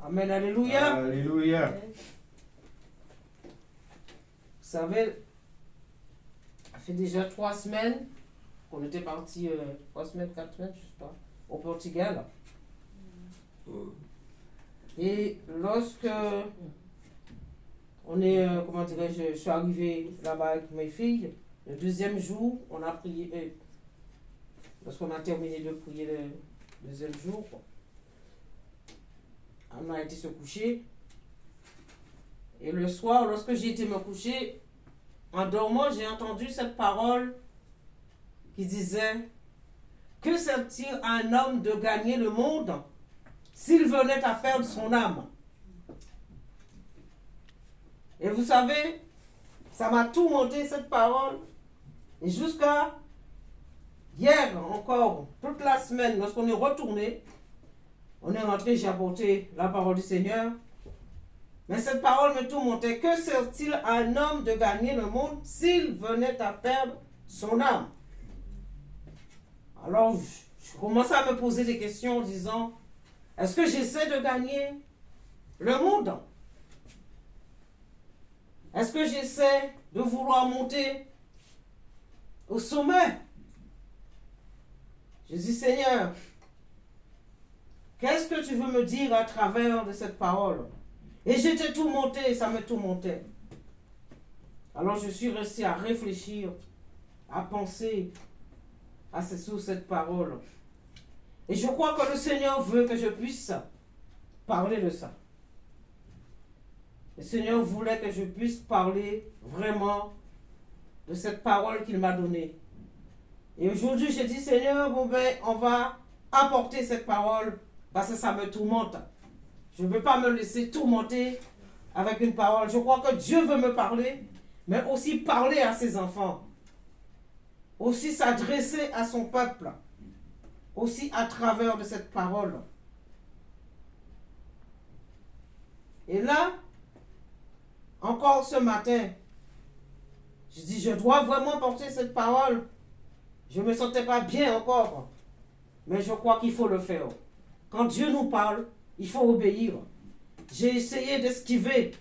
Amen, alléluia. Alléluia. Vous savez, ça fait déjà 3 semaines qu'on était parti, 3 semaines, 4 semaines, je sais pas, au Portugal. Et lorsque on est, comment dirais-je, je suis arrivé là-bas avec mes filles, le deuxième jour, on a prié, lorsqu'on a terminé de prier le deuxième jour, on a été se coucher. Et le soir, lorsque j'ai été me coucher, en dormant, j'ai entendu cette parole qui disait: que sert-il à un homme de gagner le monde s'il venait à perdre son âme? Et vous savez, ça m'a tourmenté cette parole. Et jusqu'à hier encore, toute la semaine, lorsqu'on est retourné, on est rentré, j'ai apporté la parole du Seigneur. Mais cette parole me tourmentait. Que sert-il à un homme de gagner le monde s'il venait à perdre son âme? Alors, je commençais à me poser des questions en disant: est-ce que j'essaie de gagner le monde? Est-ce que j'essaie de vouloir monter au sommet? Je dis: Seigneur, qu'est-ce que tu veux me dire à travers de cette parole? Et j'étais tourmenté, ça me tourmentait. Alors je suis resté à réfléchir, à penser sur cette parole. Et je crois que le Seigneur veut que je puisse parler de ça. Le Seigneur voulait que je puisse parler vraiment de cette parole qu'il m'a donnée. Et aujourd'hui, j'ai dit: Seigneur, bon ben, on va apporter cette parole parce que ça me tourmente. Je ne veux pas me laisser tourmenter avec une parole. Je crois que Dieu veut me parler, mais aussi parler à ses enfants. Aussi s'adresser à son peuple. Aussi à travers de cette parole. Et là, encore ce matin, je dis: je dois vraiment porter cette parole. Je ne me sentais pas bien encore. Mais je crois qu'il faut le faire. Quand Dieu nous parle, il faut obéir. J'ai essayé d'esquiver.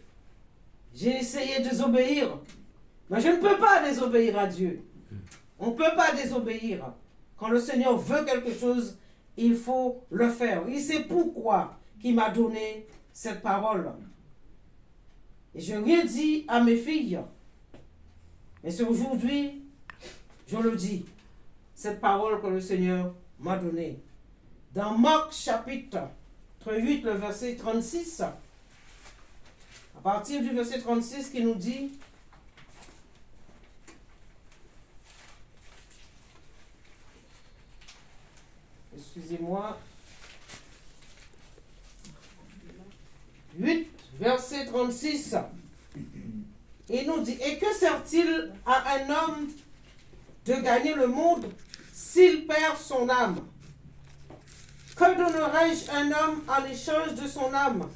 J'ai essayé de désobéir. Mais je ne peux pas désobéir à Dieu. On ne peut pas désobéir. Quand le Seigneur veut quelque chose, il faut le faire. Il sait pourquoi il m'a donné cette parole. Et je lui ai dit à mes filles, mais c'est aujourd'hui, je le dis, cette parole que le Seigneur m'a donnée. Dans Marc chapitre 8, le verset 36, à partir du verset 36 qui nous dit: excusez-moi, 8, verset 36, il nous dit: et que sert-il à un homme de gagner le monde s'il perd son âme? Que donnerais-je un homme en échange de son âme?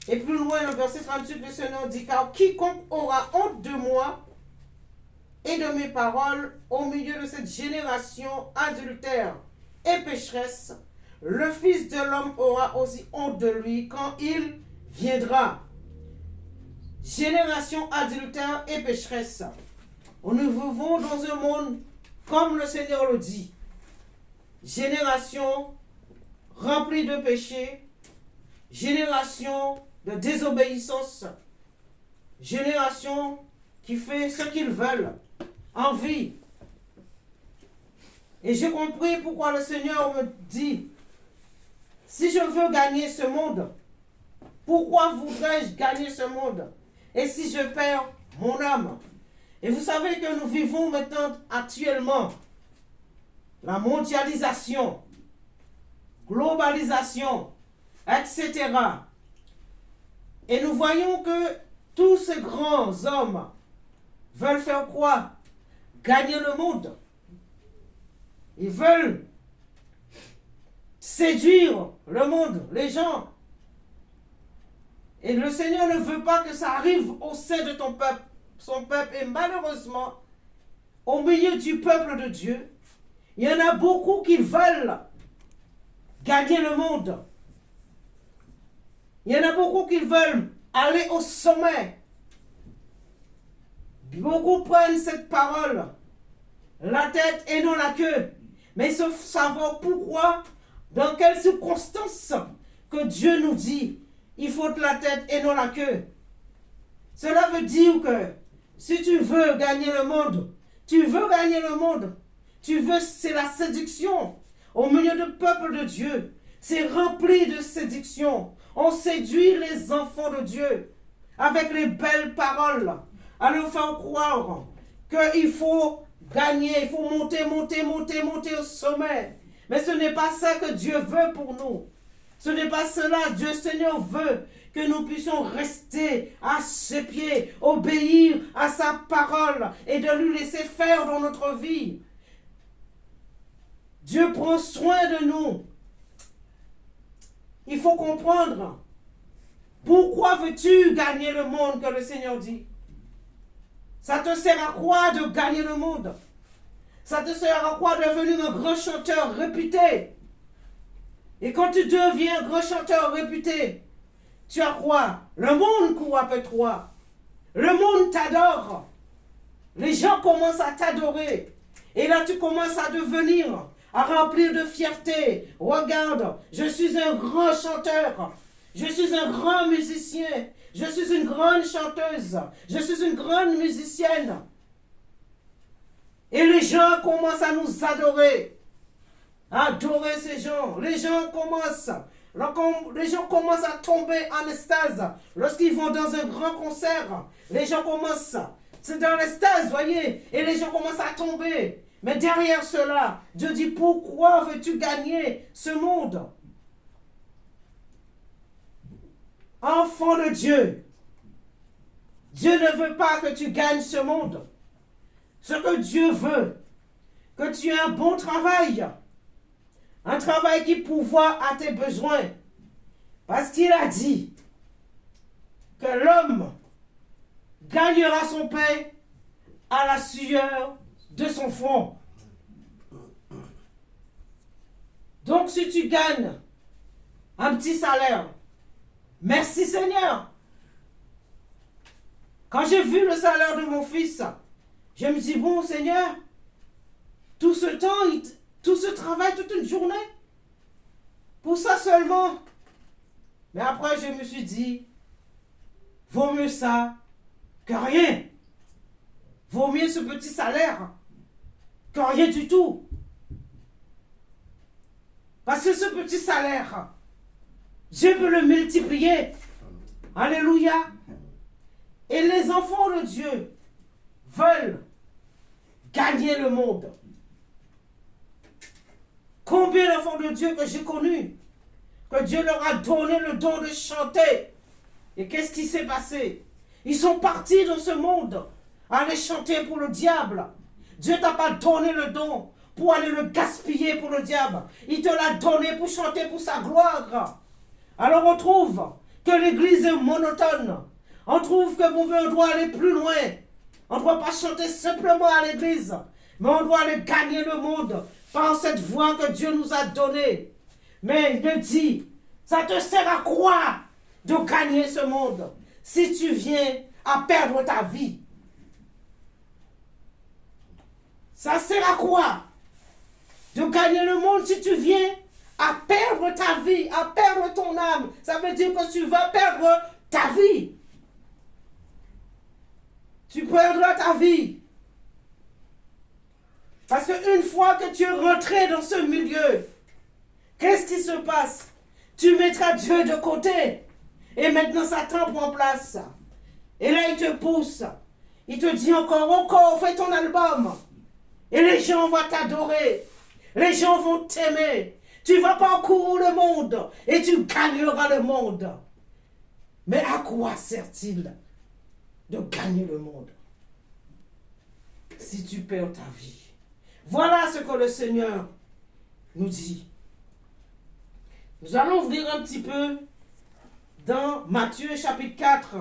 Et plus loin, le verset 38, le Seigneur dit: car quiconque aura honte de moi et de mes paroles au milieu de cette génération adultère et pécheresse, le Fils de l'homme aura aussi honte de lui quand il viendra. Génération adultère et pécheresse. Nous vivons dans un monde, comme le Seigneur le dit, génération remplie de péchés, génération de désobéissance, génération qui fait ce qu'ils veulent, envie. Et j'ai compris pourquoi le Seigneur me dit: si je veux gagner ce monde, pourquoi voudrais-je gagner ce monde? Et si je perds mon âme? Et vous savez que nous vivons maintenant actuellement la mondialisation, globalisation, etc. Et nous voyons que tous ces grands hommes veulent faire quoi? Gagner le monde. Ils veulent séduire le monde, les gens. Et le Seigneur ne veut pas que ça arrive au sein de ton peuple, son peuple. Et malheureusement, au milieu du peuple de Dieu, il y en a beaucoup qui veulent gagner le monde. Il y en a beaucoup qui veulent aller au sommet. Beaucoup prennent cette parole, la tête et non la queue. Mais il faut savoir pourquoi, dans quelles circonstances que Dieu nous dit, il faut la tête et non la queue. Cela veut dire que si tu veux gagner le monde, c'est la séduction. Au milieu du peuple de Dieu, c'est rempli de séduction. On séduit les enfants de Dieu avec les belles paroles, à leur faire croire qu'il faut gagner, il faut monter au sommet. Mais ce n'est pas ça que Dieu veut pour nous. Ce n'est pas cela. Dieu Seigneur veut que nous puissions rester à ses pieds, obéir à sa parole et de lui laisser faire dans notre vie. Dieu prend soin de nous. Il faut comprendre. Pourquoi veux-tu gagner le monde, que le Seigneur dit? Ça te sert à quoi de gagner le monde? Ça te sert à quoi de devenir un grand chanteur réputé? Et quand tu deviens un grand chanteur réputé, tu as quoi? Le monde court après toi. Le monde t'adore. Les gens commencent à t'adorer. Et là, tu commences à devenir, à remplir de fierté. Regarde, je suis un grand chanteur. Je suis un grand musicien. Je suis une grande chanteuse. Je suis une grande musicienne. Et les gens commencent à nous adorer. Adorer ces gens. Les gens commencent à tomber en extase. Lorsqu'ils vont dans un grand concert, les gens commencent. C'est dans l'extase, voyez. Et les gens commencent à tomber. Mais derrière cela, Dieu dit, pourquoi veux-tu gagner ce monde? Enfant de Dieu, Dieu ne veut pas que tu gagnes ce monde. Ce que Dieu veut, que tu aies un bon travail. Un travail qui pourvoit à tes besoins. Parce qu'il a dit que l'homme gagnera son pain à la sueur de son front. Donc si tu gagnes un petit salaire, merci Seigneur. Quand j'ai vu le salaire de mon fils, je me dis, bon Seigneur, tout ce temps, tout ce travail, toute une journée, pour ça seulement. Mais après, je me suis dit, vaut mieux ça que rien. Vaut mieux ce petit salaire que rien du tout. Parce que ce petit salaire, Dieu peut le multiplier. Alléluia. Et les enfants de Dieu veulent gagner le monde. Combien d'enfants de Dieu que j'ai connus, que Dieu leur a donné le don de chanter. Et qu'est-ce qui s'est passé? Ils sont partis dans ce monde, aller chanter pour le diable. Dieu t'a pas donné le don pour aller le gaspiller pour le diable. Il te l'a donné pour chanter pour sa gloire. Alors on trouve que l'église est monotone. On trouve que on doit aller plus loin. On ne doit pas chanter simplement à l'église, mais on doit aller gagner le monde par cette voix que Dieu nous a donnée. Mais il me dit, ça te sert à quoi de gagner ce monde si tu viens à perdre ta vie? Ça sert à quoi de gagner le monde si tu viens à perdre ta vie, à perdre ton âme? Ça veut dire que tu vas perdre ta vie. Tu perdras ta vie. Parce qu'une fois que tu es rentré dans ce milieu, qu'est-ce qui se passe? Tu mettras Dieu de côté. Et maintenant Satan prend place. Et là il te pousse. Il te dit encore, fais ton album. Et les gens vont t'adorer. Les gens vont t'aimer. Tu vas parcourir le monde. Et tu gagneras le monde. Mais à quoi sert-il de gagner le monde si tu perds ta vie? Voilà ce que le Seigneur nous dit. Nous allons ouvrir un petit peu dans Matthieu chapitre 4.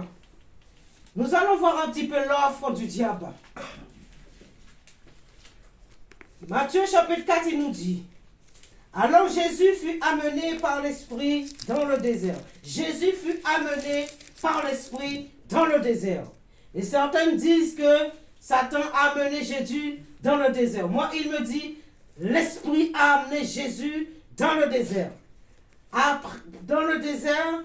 Nous allons voir un petit peu l'offre du diable. Matthieu chapitre 4, il nous dit, Alors Jésus fut amené par l'Esprit dans le désert. Jésus fut amené par l'Esprit dans le désert. Et certains disent que Satan a amené Jésus dans le désert. Moi, il me dit, l'Esprit a amené Jésus dans le désert. Dans le désert,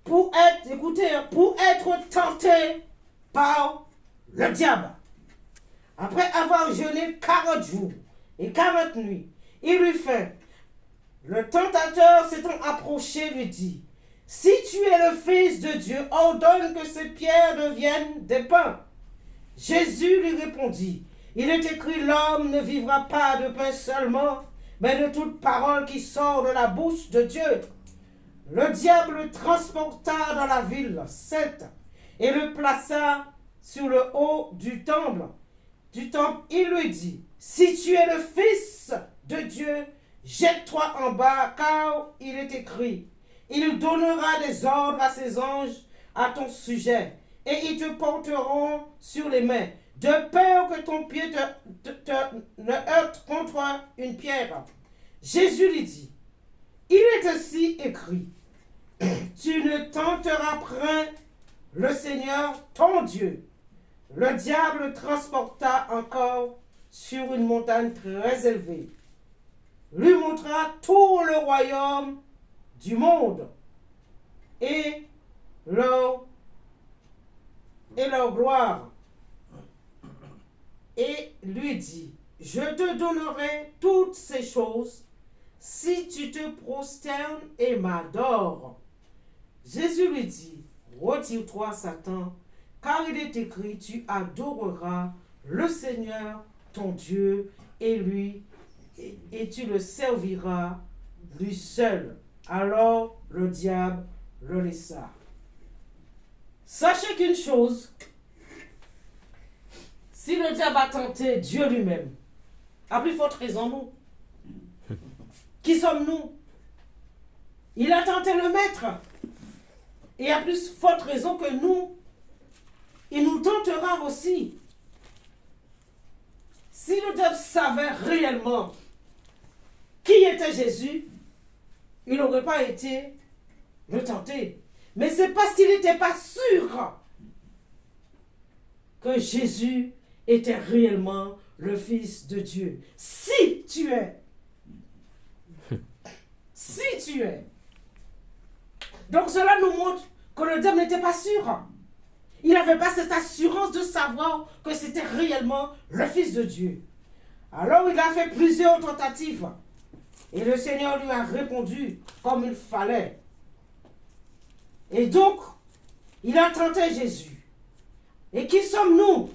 pour être tenté par le diable. Après avoir jeûné 40 jours et 40 nuits, il eut faim. Le tentateur s'étant approché lui dit, « Si tu es le Fils de Dieu, ordonne que ces pierres deviennent des pains. » Jésus lui répondit, « Il est écrit, l'homme ne vivra pas de pain seulement, mais de toute parole qui sort de la bouche de Dieu. » Le diable le transporta dans la ville sainte et le plaça sur le haut du temple. Il lui dit, « Si tu es le Fils de Dieu, jette-toi en bas, car il est écrit, il donnera des ordres à ses anges à ton sujet, et ils te porteront sur les mains, de peur que ton pied ne heurte contre une pierre. » Jésus lui dit, « Il est aussi écrit, tu ne tenteras point le Seigneur ton Dieu. » Le diable le transporta encore sur une montagne très élevée, lui montra tout le royaume du monde et leur gloire, et lui dit, « Je te donnerai toutes ces choses si tu te prosternes et m'adores. » Jésus lui dit, « Retire-toi, Satan, car il est écrit, tu adoreras le Seigneur, ton Dieu, et tu le serviras lui seul. » Alors le diable le laissa. Sachez qu'une chose, si le diable a tenté Dieu lui-même, à plus forte raison nous. Qui sommes-nous? Il a tenté le Maître. Et à plus forte raison que nous, il nous tentera aussi. Si le diable savait réellement qui était Jésus, il n'aurait pas été le tenter. Mais c'est parce qu'il n'était pas sûr que Jésus était réellement le Fils de Dieu. Si tu es. Donc cela nous montre que le diable n'était pas sûr. Il n'avait pas cette assurance de savoir que c'était réellement le Fils de Dieu. Alors il a fait plusieurs tentatives. Et le Seigneur lui a répondu comme il fallait. Et donc, il a tenté Jésus. Et qui sommes-nous?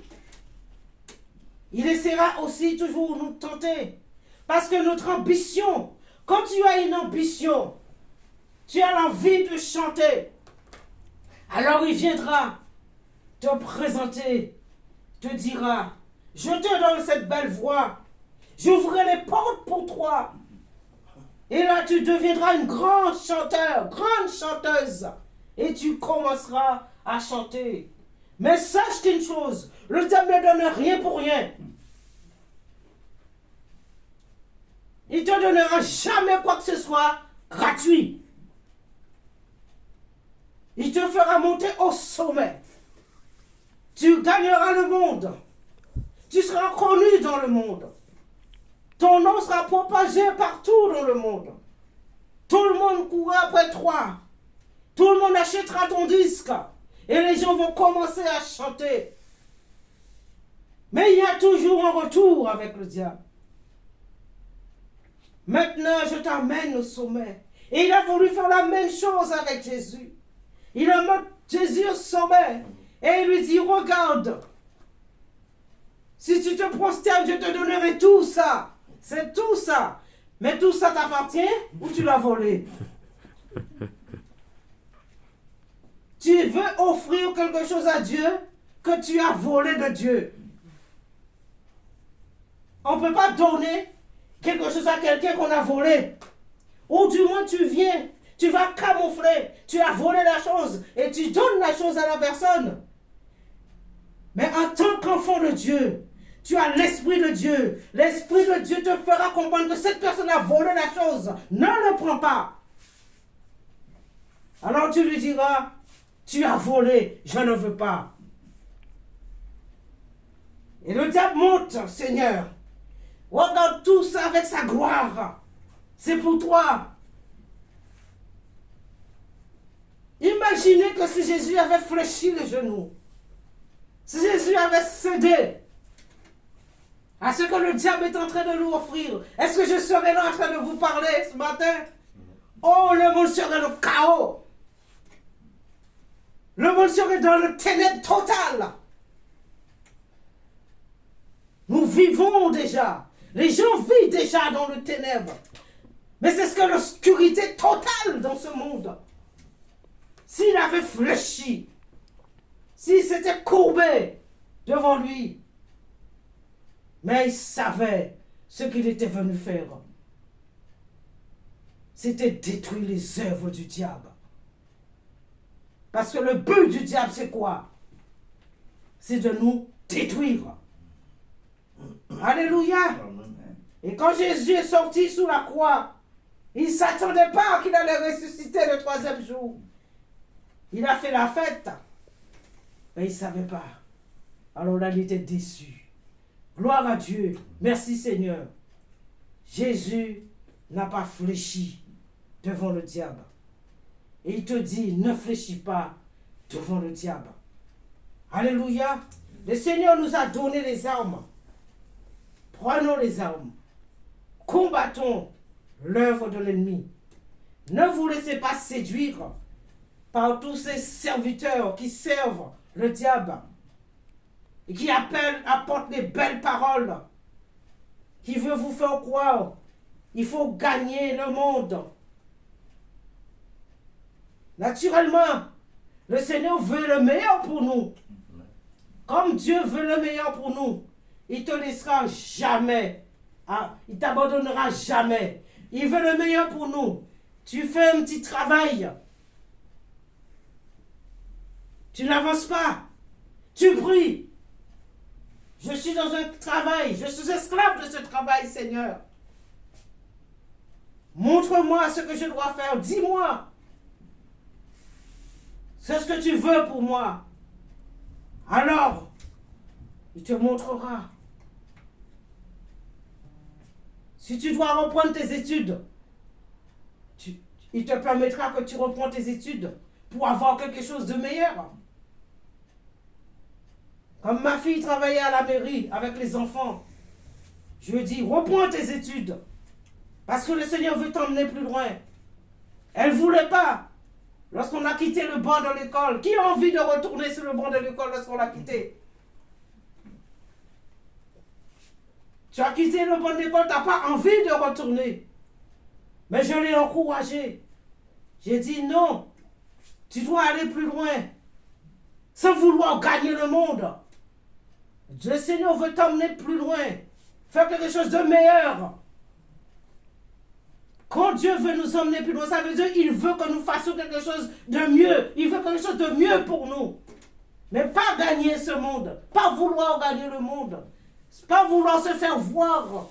Il essaiera aussi toujours nous tenter. Parce que notre ambition, quand tu as une ambition, tu as l'envie de chanter, alors il viendra te présenter, te dira, je te donne cette belle voix, j'ouvrirai les portes pour toi. Et là, tu deviendras une grande chanteur, grande chanteuse. Et tu commenceras à chanter. Mais sache qu'une chose, le diable ne donne rien pour rien. Il ne te donnera jamais quoi que ce soit gratuit. Il te fera monter au sommet. Tu gagneras le monde. Tu seras connu dans le monde. Ton nom sera propagé partout dans le monde. Tout le monde courra après toi. Tout le monde achètera ton disque. Et les gens vont commencer à chanter. Mais il y a toujours un retour avec le diable. Maintenant, je t'amène au sommet. Et il a voulu faire la même chose avec Jésus. Il amène Jésus au sommet. Et il lui dit, regarde. Si tu te prosternes, je te donnerai tout ça. C'est tout ça. Mais tout ça t'appartient ou tu l'as volé? Tu veux offrir quelque chose à Dieu que tu as volé de Dieu. On ne peut pas donner quelque chose à quelqu'un qu'on a volé. Ou du moins tu viens, tu vas camoufler, tu as volé la chose et tu donnes la chose à la personne. Mais en tant qu'enfant de Dieu, Tu as l'Esprit de Dieu. L'Esprit de Dieu te fera comprendre que cette personne a volé la chose. Ne le prends pas. Alors tu lui diras, tu as volé, je ne veux pas. Et le diable monte, Seigneur. Regarde tout ça avec sa gloire. C'est pour toi. Imaginez que si Jésus avait fléchi les genoux, si Jésus avait cédé à ce que le diable est en train de nous offrir, est-ce que je serais là en train de vous parler ce matin? Oh, le monde serait le chaos. Le monde serait dans le ténèbre total. Nous vivons déjà. Les gens vivent déjà dans le ténèbre. Mais c'est ce que l'obscurité totale dans ce monde. S'il avait fléchi, s'il s'était courbé devant lui, mais il savait ce qu'il était venu faire. C'était détruire les œuvres du diable. Parce que le but du diable, c'est quoi? C'est de nous détruire. Alléluia. Et quand Jésus est sorti sous la croix, il ne s'attendait pas qu'il allait ressusciter le 3e jour. Il a fait la fête. Mais il ne savait pas. Alors là, il était déçu. Gloire à Dieu. Merci Seigneur. Jésus n'a pas fléchi devant le diable. Et il te dit, ne fléchis pas devant le diable. Alléluia. Le Seigneur nous a donné les armes. Prenons les armes. Combattons l'œuvre de l'ennemi. Ne vous laissez pas séduire par tous ces serviteurs qui servent le diable et qui apportent des belles paroles, qui veulent vous faire croire il faut gagner le monde. Naturellement, le Seigneur veut le meilleur pour nous. Comme Dieu veut le meilleur pour nous, il ne te laissera jamais. Il ne t'abandonnera jamais. Il veut le meilleur pour nous. Tu fais un petit travail. Tu n'avances pas. Tu pries. Je suis dans un travail. Je suis esclave de ce travail, Seigneur. Montre-moi ce que je dois faire. Dis-moi. C'est ce que tu veux pour moi. Alors, il te montrera. Si tu dois reprendre tes études, il te permettra que tu reprends tes études pour avoir quelque chose de meilleur. Comme ma fille travaillait à la mairie avec les enfants, je lui ai dit, reprends tes études. Parce que le Seigneur veut t'emmener plus loin. Elle ne voulait pas. Lorsqu'on a quitté le banc de l'école, qui a envie de retourner sur le banc de l'école lorsqu'on l'a quitté? Tu as quitté le banc de l'école, tu n'as pas envie de retourner. Mais je l'ai encouragé. J'ai dit non, tu dois aller plus loin. Sans vouloir gagner le monde. Le Seigneur veut t'emmener plus loin. Faire quelque chose de meilleur. Quand Dieu veut nous emmener plus loin, ça veut dire qu'il veut que nous fassions quelque chose de mieux. Il veut quelque chose de mieux pour nous. Mais pas gagner ce monde. Pas vouloir gagner le monde. Pas vouloir se faire voir.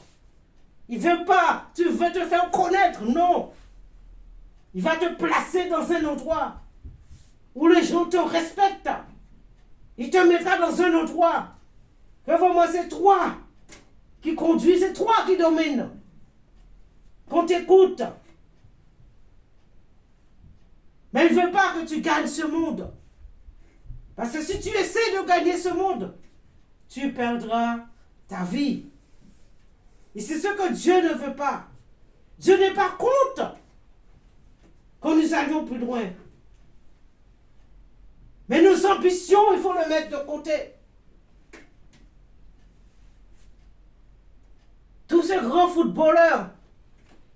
Il ne veut pas. Tu veux te faire connaître. Non. Il va te placer dans un endroit où les gens te respectent. Il te mettra dans un endroit. Que vraiment c'est toi qui conduis, c'est toi qui domine. Qu'on t'écoute. Mais il ne veut pas que tu gagnes ce monde. Parce que si tu essaies de gagner ce monde, tu perdras ta vie. Et c'est ce que Dieu ne veut pas. Dieu n'est pas contre que nous allions plus loin. Mais nos ambitions, il faut les mettre de côté. Tous ces grands footballeurs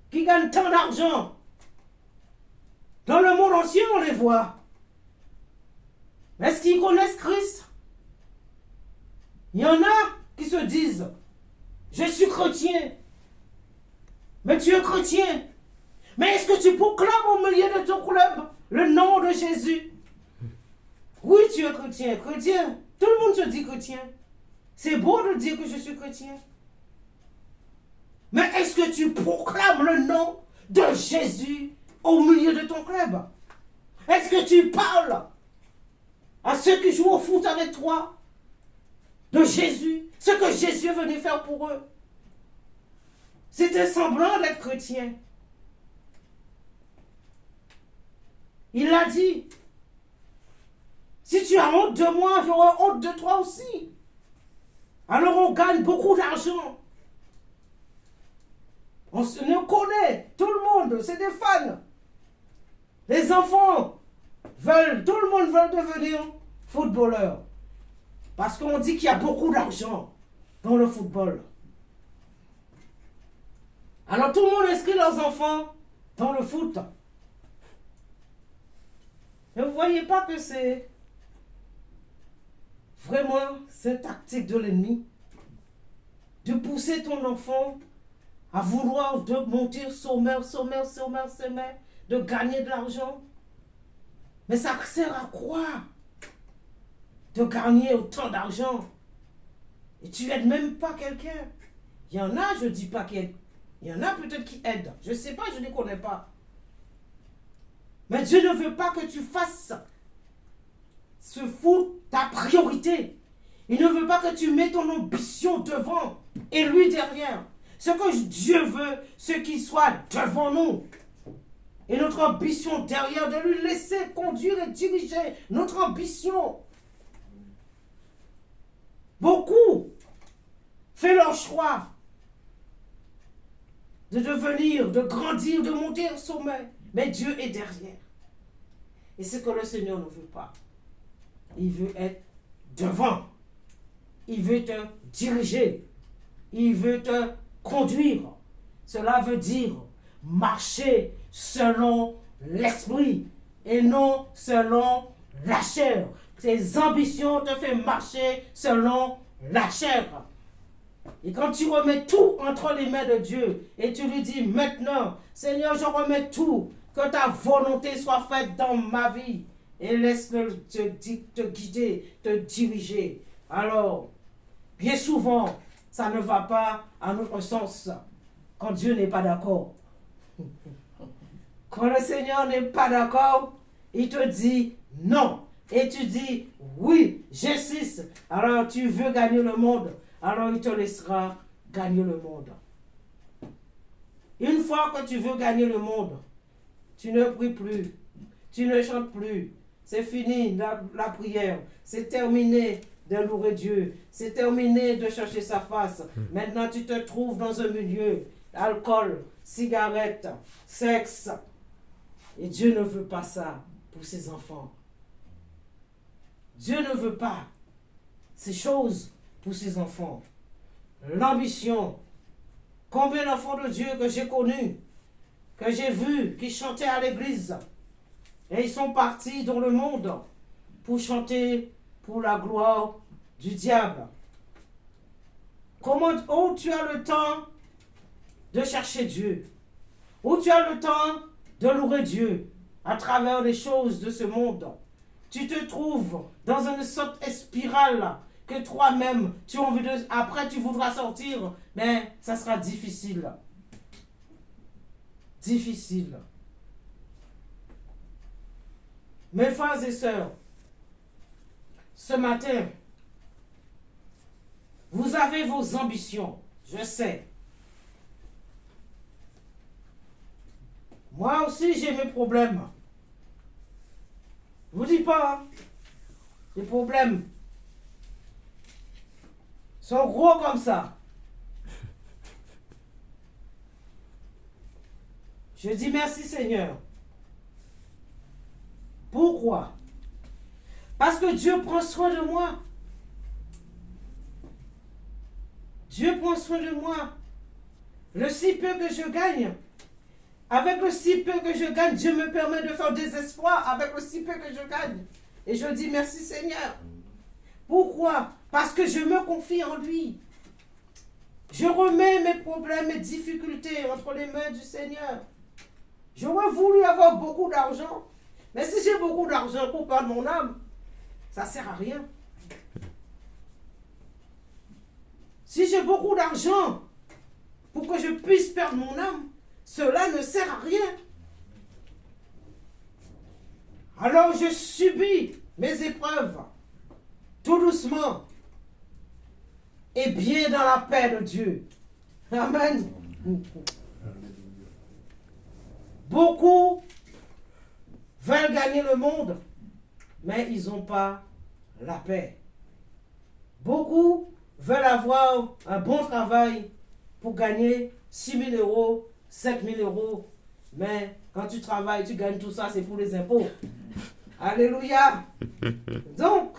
qui gagnent tant d'argent, dans le monde entier, on les voit. Mais est-ce qu'ils connaissent Christ? Il y en a qui se disent, je suis chrétien. Mais tu es chrétien. Mais est-ce que tu proclames au milieu de ton club le nom de Jésus? Oui, tu es chrétien. Chrétien. Tout le monde se dit chrétien. C'est beau de dire que je suis chrétien. Mais est-ce que tu proclames le nom de Jésus au milieu de ton club? Est-ce que tu parles à ceux qui jouent au foot avec toi de Jésus, ce que Jésus est venu faire pour eux? C'était semblant d'être chrétien. Il a dit, si tu as honte de moi, j'aurai honte de toi aussi. Alors on gagne beaucoup d'argent. On nous connaît, tout le monde, c'est des fans. Les enfants veulent, tout le monde veut devenir footballeur. Parce qu'on dit qu'il y a beaucoup d'argent dans le football. Alors tout le monde inscrit leurs enfants dans le foot. Mais vous ne voyez pas que c'est vraiment cette tactique de l'ennemi de pousser ton enfant à vouloir de monter sommaire, de gagner de l'argent. Mais ça sert à quoi de gagner autant d'argent? Et tu n'aides même pas quelqu'un. Il y en a, je ne dis pas qu'il y en a peut-être qui aident. Je ne sais pas, je ne les connais pas. Mais Dieu ne veut pas que tu fasses ce foot ta priorité. Il ne veut pas que tu mets ton ambition devant et lui derrière. Ce que Dieu veut, c'est qu'il soit devant nous. Et notre ambition derrière, de lui laisser conduire et diriger notre ambition. Beaucoup font leur choix de devenir, de grandir, de monter au sommet. Mais Dieu est derrière. Et c'est ce que le Seigneur ne veut pas. Il veut être devant. Il veut te diriger. Il veut te conduire. Cela veut dire marcher selon l'esprit et non selon la chair. Tes ambitions te font marcher selon la chair. Et quand tu remets tout entre les mains de Dieu et tu lui dis maintenant, Seigneur, je remets tout, que ta volonté soit faite dans ma vie et laisse-le te guider, te diriger. Alors, bien souvent, ça ne va pas à notre sens quand Dieu n'est pas d'accord. Quand le Seigneur n'est pas d'accord, il te dit non. Et tu dis oui, j'insiste. Alors tu veux gagner le monde. Alors il te laissera gagner le monde. Une fois que tu veux gagner le monde, tu ne pries plus. Tu ne chantes plus. C'est fini la prière. C'est terminé de louer Dieu. C'est terminé de chercher sa face. Maintenant, tu te trouves dans un milieu. Alcool, cigarette, sexe. Et Dieu ne veut pas ça pour ses enfants. Dieu ne veut pas ces choses pour ses enfants. L'ambition. Combien d'enfants de Dieu que j'ai connus, que j'ai vus, qui chantaient à l'église. Et ils sont partis dans le monde pour chanter pour la gloire du diable. Où tu as le temps de chercher Dieu? Où tu as le temps de louer Dieu à travers les choses de ce monde? Tu te trouves dans une sorte de spirale que toi-même, tu as envie de... Après, tu voudras sortir, mais ça sera difficile. Difficile. Mes frères et sœurs, ce matin, vous avez vos ambitions, je sais. Moi aussi, j'ai mes problèmes. Je vous dis pas, hein? Les problèmes sont gros comme ça. Je dis merci Seigneur. Pourquoi? Parce que Dieu prend soin de moi. Dieu prend soin de moi. Le si peu que je gagne, avec le si peu que je gagne, Dieu me permet de faire des espoirs avec le si peu que je gagne. Et je dis merci Seigneur. Pourquoi? Parce que je me confie en lui. Je remets mes problèmes, mes difficultés entre les mains du Seigneur. J'aurais voulu avoir beaucoup d'argent. Mais si j'ai beaucoup d'argent pour perdre mon âme, ça ne sert à rien. Si j'ai beaucoup d'argent pour que je puisse perdre mon âme, cela ne sert à rien. Alors je subis mes épreuves, tout doucement, et bien dans la paix de Dieu. Amen. Beaucoup veulent gagner le monde, mais ils n'ont pas la paix. Beaucoup veulent avoir un bon travail pour gagner 6 000 euros, 5 000 euros, mais quand tu travailles, tu gagnes tout ça, c'est pour les impôts. Alléluia. Donc,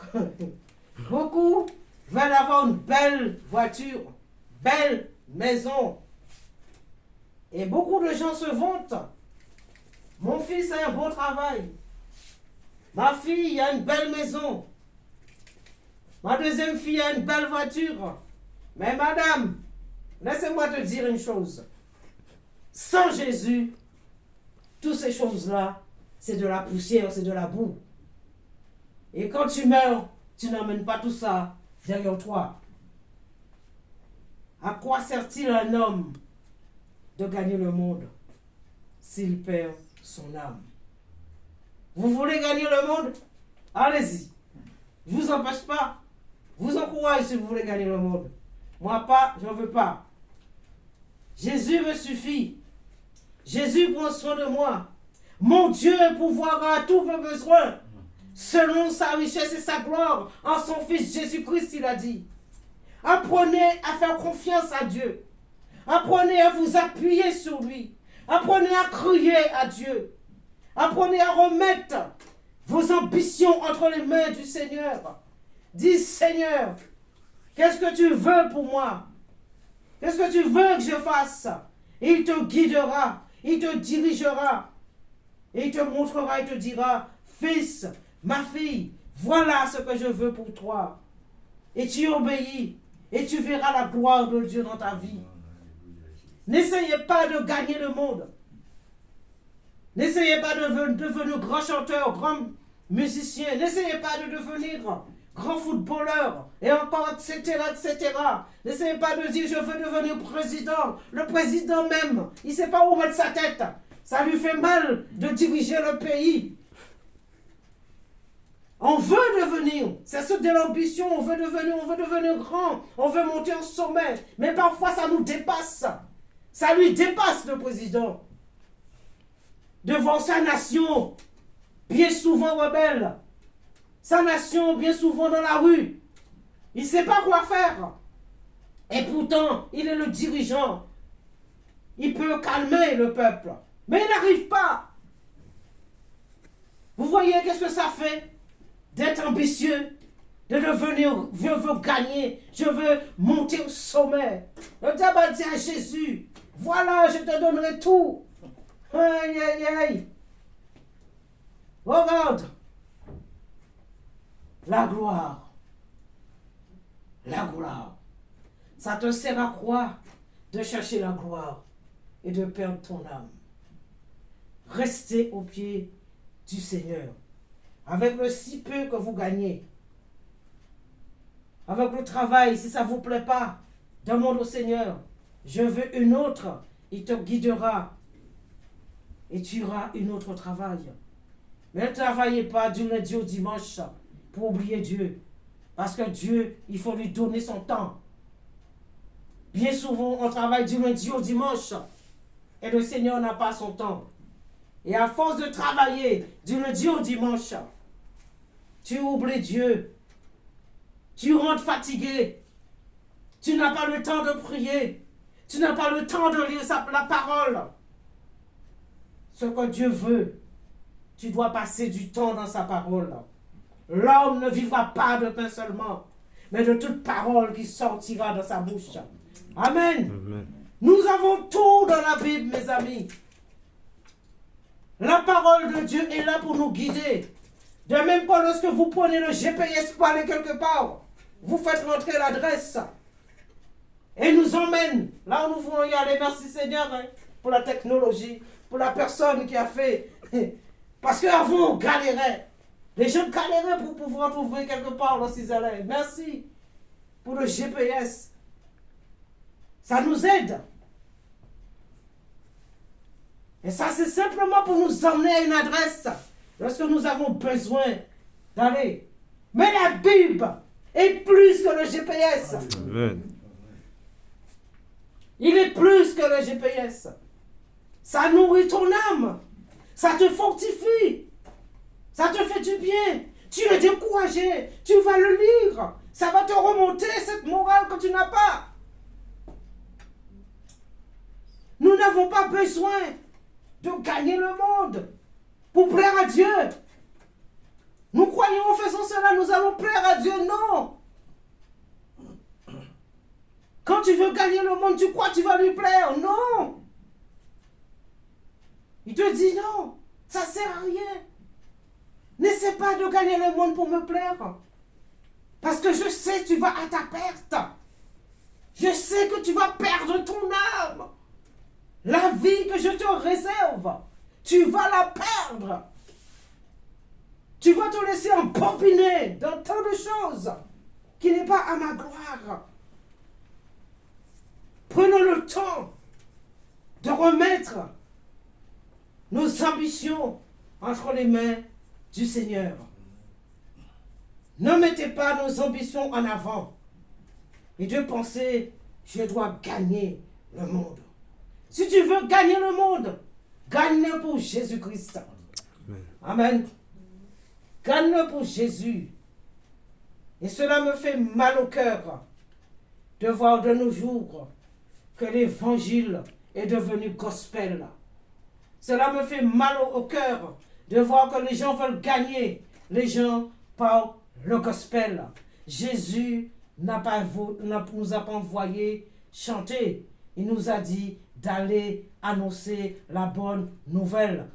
beaucoup veulent avoir une belle voiture, belle maison. Et beaucoup de gens se vantent. Mon fils a un bon travail. Ma fille a une belle maison. Ma deuxième fille a une belle voiture. Mais madame, laissez-moi te dire une chose. Sans Jésus, toutes ces choses-là, c'est de la poussière, c'est de la boue. Et quand tu meurs, tu n'emmènes pas tout ça derrière toi. À quoi sert-il un homme de gagner le monde s'il perd son âme? Vous voulez gagner le monde? Allez-y. Je ne vous empêche pas. Je vous encourage si vous voulez gagner le monde. Moi pas, je n'en veux pas. Jésus me suffit. Jésus prend soin de moi. Mon Dieu pourvoira à tous vos besoins, selon sa richesse et sa gloire, en son Fils Jésus-Christ, il a dit. Apprenez à faire confiance à Dieu. Apprenez à vous appuyer sur lui. Apprenez à crier à Dieu. Apprenez à remettre vos ambitions entre les mains du Seigneur. Dis, Seigneur, qu'est-ce que tu veux pour moi? Qu'est-ce que tu veux que je fasse? Il te guidera, il te dirigera. Et il te montrera, il te dira, fils, ma fille, voilà ce que je veux pour toi. Et tu obéis, et tu verras la gloire de Dieu dans ta vie. N'essayez pas de gagner le monde. N'essayez pas de devenir grand chanteur, grand musicien. N'essayez pas de devenir grand footballeur, et encore, etc., etc. N'essayez pas de dire, je veux devenir président. Le président même, il ne sait pas où mettre sa tête. Ça lui fait mal de diriger le pays. On veut devenir, c'est ce de l'ambition, on veut devenir grand, on veut monter au sommet. Mais parfois ça nous dépasse. Ça lui dépasse le président. Devant sa nation, bien souvent rebelle. Sa nation, bien souvent dans la rue. Il ne sait pas quoi faire. Et pourtant, il est le dirigeant. Il peut calmer le peuple. Mais il n'arrive pas. Vous voyez qu'est-ce que ça fait d'être ambitieux, de devenir, je veux gagner, je veux monter au sommet. Le diable dit à Jésus, voilà, je te donnerai tout. Aïe, aïe, aïe. Regarde. La gloire. La gloire. Ça te sert à quoi de chercher la gloire et de perdre ton âme? Restez au pied du Seigneur. Avec le si peu que vous gagnez. Avec le travail, si ça ne vous plaît pas, demande au Seigneur. Je veux une autre. Il te guidera. Et tu auras une autre travail. Mais ne travaillez pas du lundi au dimanche pour oublier Dieu. Parce que Dieu, il faut lui donner son temps. Bien souvent, on travaille du lundi au dimanche. Et le Seigneur n'a pas son temps. Et à force de travailler du lundi au dimanche, tu oublies Dieu. Tu rentres fatigué. Tu n'as pas le temps de prier. Tu n'as pas le temps de lire la parole. Ce que Dieu veut, tu dois passer du temps dans sa parole. L'homme ne vivra pas de pain seulement, mais de toute parole qui sortira de sa bouche. Amen. Amen. Nous avons tout dans la Bible, mes amis. La parole de Dieu est là pour nous guider. De même que lorsque vous prenez le GPS pour aller quelque part, vous faites rentrer l'adresse et nous emmène là où nous voulons y aller. Merci Seigneur pour la technologie, pour la personne qui a fait. Parce qu'avant on galérait. Les gens galéraient pour pouvoir trouver quelque part lorsqu'ils allaient. Merci pour le GPS. Ça nous aide. Et ça, c'est simplement pour nous emmener à une adresse lorsque nous avons besoin d'aller. Mais la Bible est plus que le GPS. Amen. Il est plus que le GPS. Ça nourrit ton âme. Ça te fortifie. Ça te fait du bien. Tu es découragé. Tu vas le lire. Ça va te remonter cette morale que tu n'as pas. Nous n'avons pas besoin de gagner le monde pour plaire à Dieu. Nous croyons en faisant cela, nous allons plaire à Dieu. Non. Quand tu veux gagner le monde, tu crois que tu vas lui plaire. Non. Il te dit non, ça ne sert à rien. N'essaie pas de gagner le monde pour me plaire. Parce que je sais que tu vas à ta perte. Je sais que tu vas perdre ton âme. La vie que je te réserve, tu vas la perdre. Tu vas te laisser embobiner dans tant de choses qui n'est pas à ma gloire. Prenons le temps de remettre nos ambitions entre les mains du Seigneur. Ne mettez pas nos ambitions en avant et de penser, je dois gagner le monde. Si tu veux gagner le monde, gagne-le pour Jésus-Christ. Amen. Gagne-le pour Jésus. Et cela me fait mal au cœur de voir de nos jours que l'évangile est devenu gospel. Cela me fait mal au cœur de voir que les gens veulent gagner les gens par le gospel. Jésus nous a pas envoyé chanter. Il nous a dit d'aller annoncer la bonne nouvelle.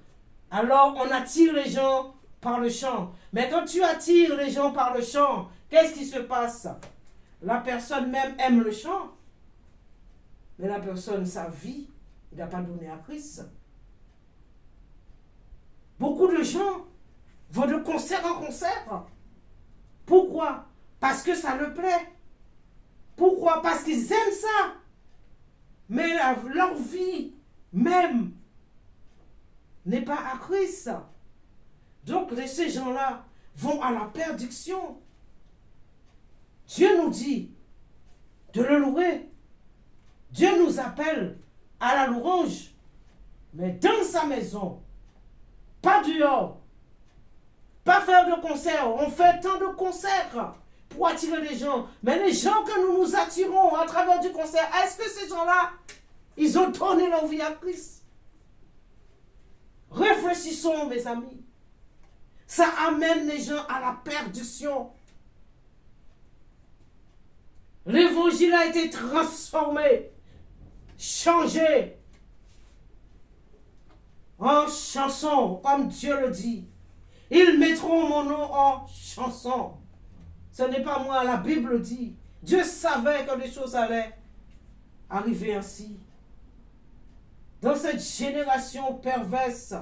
Alors on attire les gens par le chant. Mais quand tu attires les gens par le chant, qu'est-ce qui se passe? La personne même aime le chant. Mais la personne, sa vie, il n'a pas donné à Christ. Beaucoup de gens vont de concert en concert. Pourquoi? Parce que ça leur plaît. Pourquoi? Parce qu'ils aiment ça. Mais leur vie même n'est pas à Christ. Donc ces gens-là vont à la perdition. Dieu nous dit de le louer. Dieu nous appelle à la louange. Mais dans sa maison, pas dehors, pas faire de concerts. On fait tant de concerts pour attirer les gens. Mais les gens que nous nous attirons à travers du concert, est-ce que ces gens-là, ils ont donné leur vie à Christ? Réfléchissons, mes amis. Ça amène les gens à la perdition. L'évangile a été transformé, changé en chanson, comme Dieu le dit. Ils mettront mon nom en chanson. Ce n'est pas moi, la Bible dit. Dieu savait que les choses allaient arriver ainsi. Dans cette génération perverse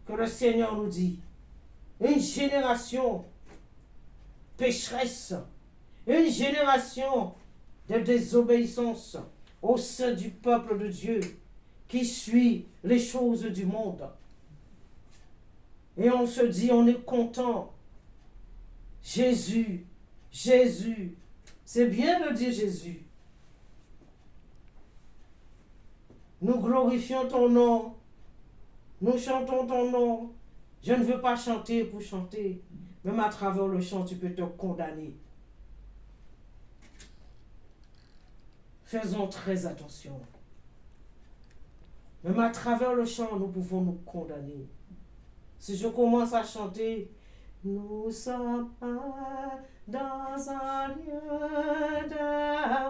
que le Seigneur nous dit, une génération pécheresse, une génération de désobéissance au sein du peuple de Dieu qui suit les choses du monde. Et on se dit, on est content. Jésus, Jésus. C'est bien de dire Jésus. Nous glorifions ton nom. Nous chantons ton nom. Je ne veux pas chanter pour chanter. Même à travers le chant, tu peux te condamner. Faisons très attention. Même à travers le chant, nous pouvons nous condamner. Si je commence à chanter, nous sommes dans un lieu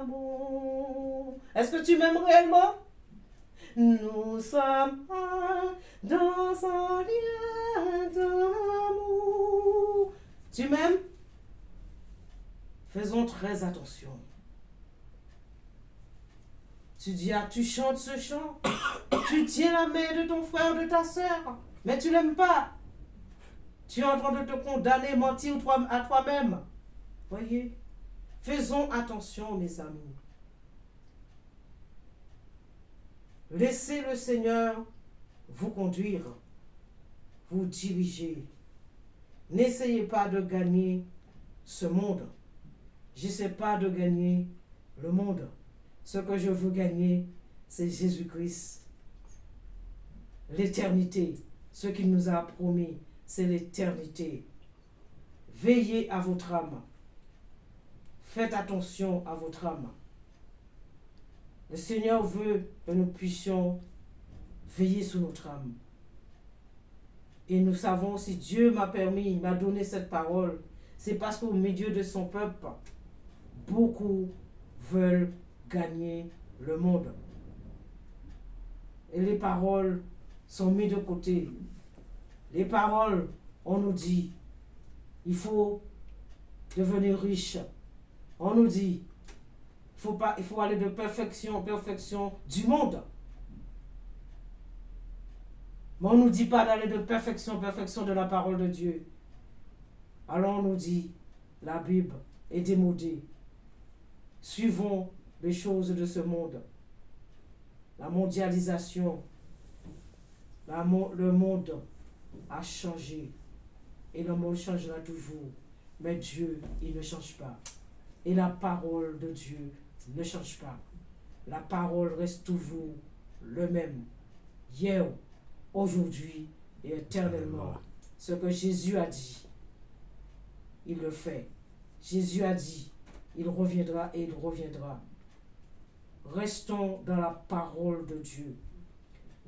d'amour. Est-ce que tu m'aimes réellement? Nous sommes dans un lieu d'amour. Tu m'aimes? Faisons très attention. Tu dis, ah, tu chantes ce chant, tu tiens la main de ton frère, de ta soeur, mais tu l'aimes pas. Tu es en train de te condamner, mentir à toi-même. Voyez, faisons attention, mes amis. Laissez le Seigneur vous conduire, vous diriger. N'essayez pas de gagner ce monde. J'essaie pas de gagner le monde. Ce que je veux gagner, c'est Jésus-Christ. L'éternité. Ce qu'il nous a promis, c'est l'éternité. Veillez à votre âme. Faites attention à votre âme. Le Seigneur veut que nous puissions veiller sur notre âme. Et nous savons, si Dieu m'a permis, m'a donné cette parole, c'est parce qu'au milieu de son peuple, beaucoup veulent gagner le monde. Et les paroles sont mises de côté. Les paroles, on nous dit, il faut devenir riche. On nous dit, il faut aller de perfection en perfection du monde. Mais on ne nous dit pas d'aller de perfection en perfection de la parole de Dieu. Alors on nous dit, la Bible est démodée. Suivons les choses de ce monde. La mondialisation, le monde a changé. Et le monde changera toujours. Mais Dieu, il ne change pas. Et la parole de Dieu ne change pas. La parole reste toujours le même. Hier, aujourd'hui et éternellement. Ce que Jésus a dit, il le fait. Jésus a dit, il reviendra et il reviendra. Restons dans la parole de Dieu.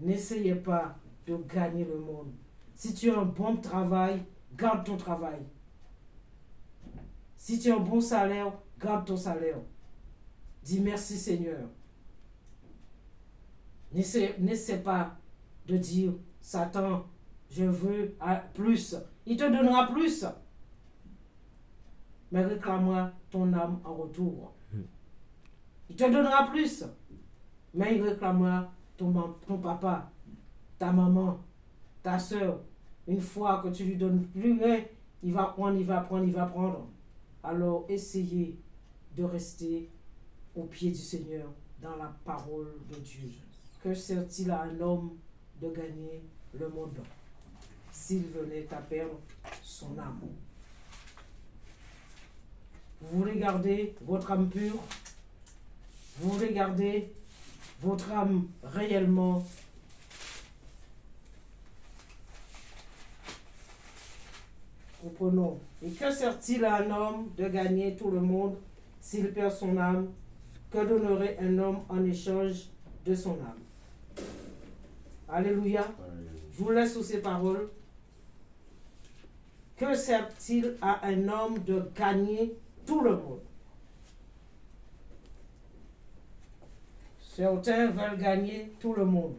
N'essayez pas de gagner le monde. Si tu as un bon travail, garde ton travail. Si tu as un bon salaire, garde ton salaire. Dis merci Seigneur. N'essaie pas de dire, Satan, je veux plus. Il te donnera plus. Mais réclame-moi ton âme en retour. Il te donnera plus. Mais il réclamera ton papa, ta maman, ta soeur. Une fois que tu lui donnes plus rien, il va prendre. Alors essayez de rester au pied du Seigneur dans la parole de Dieu. Que sert-il à un homme de gagner le monde s'il venait à perdre son âme? Vous voulez garder votre âme pure? Vous voulez garder votre âme réellement Reprenons. Et que sert-il à un homme de gagner tout le monde s'il perd son âme? Que donnerait un homme en échange de son âme? Alléluia. Je vous laisse sous ces paroles. Que sert-il à un homme de gagner tout le monde? Certains veulent gagner tout le monde.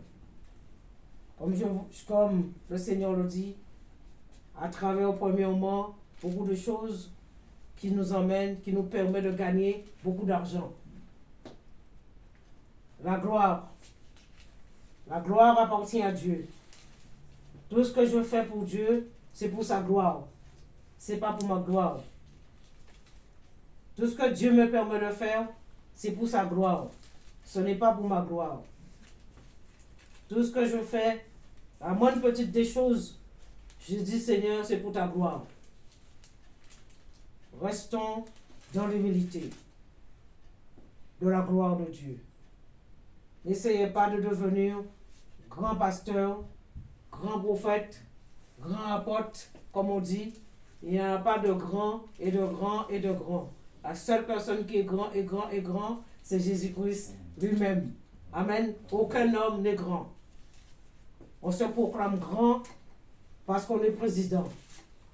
Comme le Seigneur le dit, à travers premièrement beaucoup de choses qui nous emmènent, qui nous permettent de gagner beaucoup d'argent. La gloire. La gloire appartient à Dieu. Tout ce que je fais pour Dieu, c'est pour sa gloire. C'est pas pour ma gloire. Tout ce que Dieu me permet de faire, c'est pour sa gloire. Ce n'est pas pour ma gloire. Tout ce que je fais, la moindre petite des choses, je dis Seigneur, c'est pour ta gloire. Restons dans l'humilité de la gloire de Dieu. N'essayez pas de devenir grand pasteur, grand prophète, grand apôtre, comme on dit. Il n'y a pas de grand et de grand et de grand. La seule personne qui est grand et grand et grand, c'est Jésus-Christ lui-même. Amen. Aucun homme n'est grand. On se proclame grand parce qu'on est président.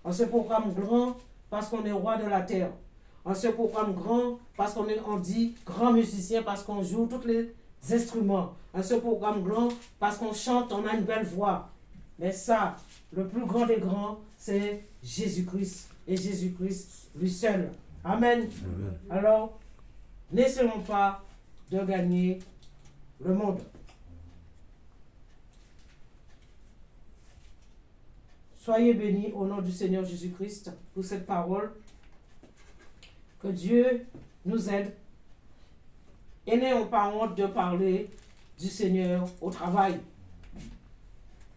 On se proclame grand parce qu'on est roi de la terre. On se proclame grand parce on dit grand musicien parce qu'on joue tous les instruments. On se proclame grand parce qu'on chante, on a une belle voix. Mais ça, le plus grand des grands, c'est Jésus-Christ. Et Jésus-Christ lui seul. Amen. Amen. Alors, n'essayons pas de gagner le monde. Soyez bénis au nom du Seigneur Jésus-Christ pour cette parole. Que Dieu nous aide. Et n'ayons pas honte de parler du Seigneur au travail.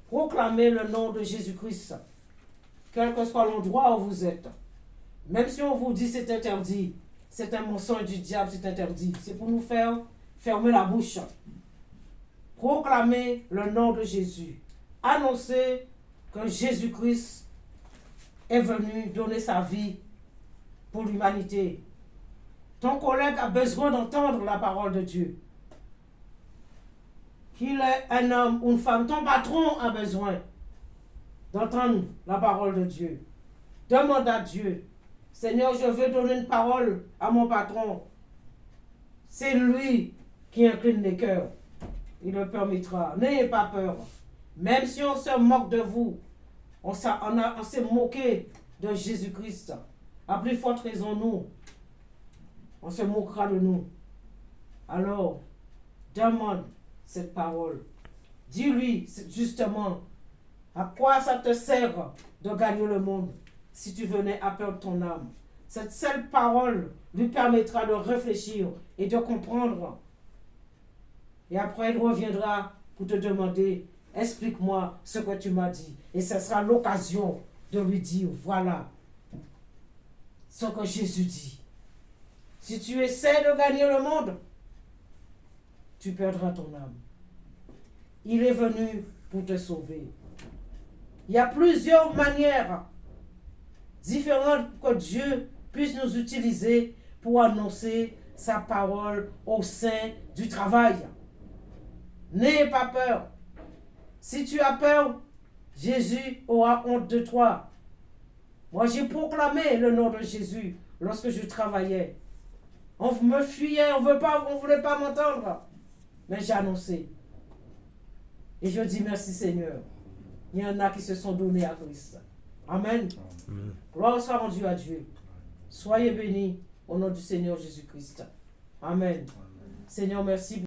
Proclamez le nom de Jésus-Christ, quel que soit l'endroit où vous êtes. Même si on vous dit c'est interdit, c'est un mensonge du diable, c'est interdit. C'est pour nous faire fermer la bouche. Proclamez le nom de Jésus. Annoncez que Jésus-Christ est venu donner sa vie pour l'humanité. Ton collègue a besoin d'entendre la parole de Dieu. Qu'il est un homme ou une femme, ton patron a besoin d'entendre la parole de Dieu. Demande à Dieu, Seigneur, je veux donner une parole à mon patron. C'est lui qui incline les cœurs. Il le permettra. N'ayez pas peur. Même si on se moque de vous, on s'est moqué de Jésus-Christ. À plus forte raison, nous, on se moquera de nous. Alors, demande cette parole. Dis-lui justement à quoi ça te sert de gagner le monde si tu venais à perdre ton âme. Cette seule parole lui permettra de réfléchir et de comprendre. Et après, il reviendra pour te demander, explique-moi ce que tu m'as dit. Et ce sera l'occasion de lui dire, voilà ce que Jésus dit. Si tu essaies de gagner le monde, tu perdras ton âme. Il est venu pour te sauver. Il y a plusieurs manières différentes que Dieu puisse nous utiliser pour annoncer sa parole au sein du travail. N'ayez pas peur. Si tu as peur, Jésus aura honte de toi. Moi, j'ai proclamé le nom de Jésus lorsque je travaillais. On me fuyait, on ne voulait pas m'entendre. Mais j'ai annoncé. Et je dis merci Seigneur. Il y en a qui se sont donnés à Christ. Amen. Amen. Gloire soit rendue à Dieu. Soyez bénis au nom du Seigneur Jésus-Christ. Amen. Amen. Seigneur, merci.